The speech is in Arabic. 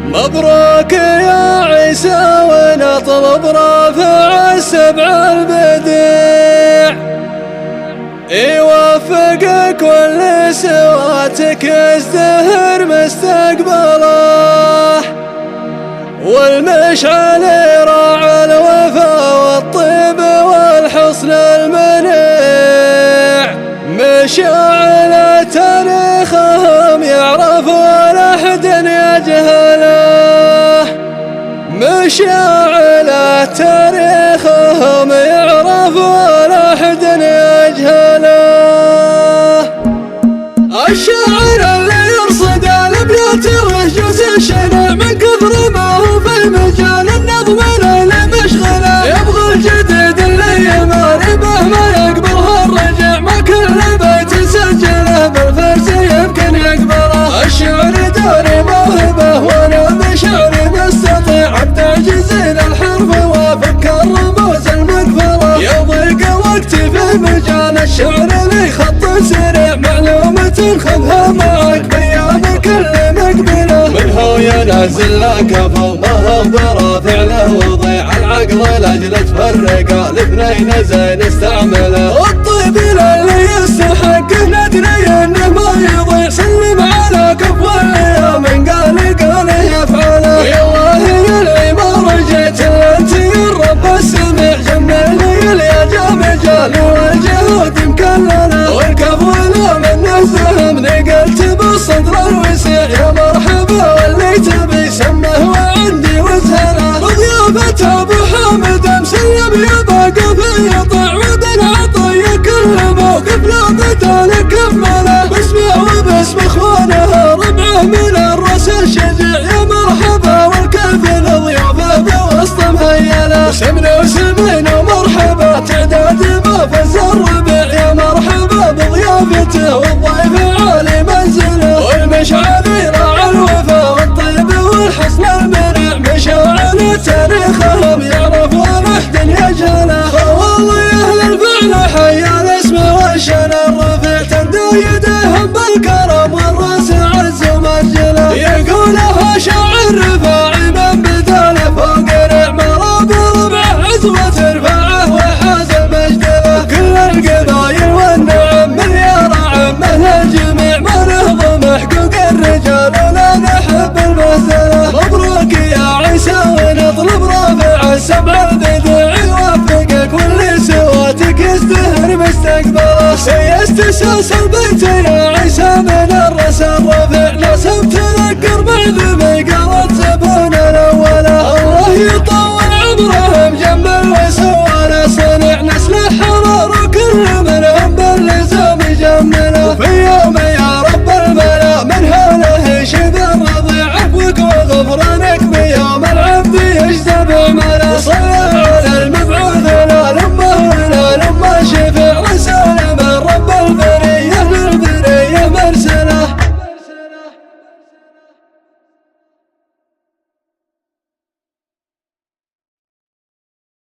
مبروك يا عيسى ونطلب رافع السبع البديع، يوفقك واللي سواتك يزدهر مستقبله، والمشعل راعى الوفا والطيب والحسن المنيع، مشاعل تاريخهم يعرف ولا أحد يجهله، مشاعل تاريخهم يعرف ولا أحد يجهله. الشاعر اللي يرصد الابيات ويجوز الشنع من كثر ما هو في مجال النظم اللي مشغله، يبغى الجديد اللي يماربه ما يقبله الرجع، ما كل بيت يسجله بالفرس يمكن يقبله. الشعر داري موهبه وانا بشعري مستطيع بتعجيزين الحرف وفك الرموز المقفله، يضيق وقتي في مجال الشعر لي خط سريع، معلومة خذها معك بيامك اللي مقبله، منه ينزل لك فوق ما هو برافع له وضيع العقل لاجل تفرق الاثنين زين استعمله. الطيب اللي يستحق ندري انه ما يضيع، سلم على كفو اللي من قال يفعله، ويا الله اللي ما رجيت الا انت الرب السميع، جمل يا جمجال والجهود مكلله، والكفو منه سهم نقلت بالصدر الوسيع، يا مرحبا واللي تبي سمه وعندي وسهلا، وضيافة ابو حامد مسلم يا باقي في يطيع، وبن عطيه كل موقف لا بدال كمله، باسمه وباسم اخوانه ربعه من الرسل شجيع، يا مرحبا والكيف الضيافه بوسط مهيله، وسمنا وسمينا ومرحبا تعداد ما فز الربيع، يا مرحبا بضيافته والضيف عالي منزله، والمشعل راعى الوفا والطيب والحسن المنيع، مشاعل تاريخهم يعرف ولا احد يجهله، والله يا اهل الفعل حيا الاسم والشان الرفيع، تندى يديهم بالكرم والراس عز ومجله، يقولها شاعر رفاعي من بداله فوق نعمه بربعه عزوه ترفعه وحاز مجدله، كل القبايل والنعم مليار عمه للجميع، ما نهضم حقوق الرجال ولا نحب المهزله. مبروك يا عيسى ونطلب رافع السبع البديع، يوفقك واللي سواتك يزدهر مستقبله، سيست اساس البيت يا عيسى من الراس الرفيع، لازم تذكر بعد ما قالت زبون الاوله، الله يطول عمرهم جمل وسوى له صنيع، نسل حرار وكل منهم باللزام يجمله، في يوم يا رب الملا من هاله يشد الرضيع، عفوك وغفرانك بيوم العبد يجذب عمله.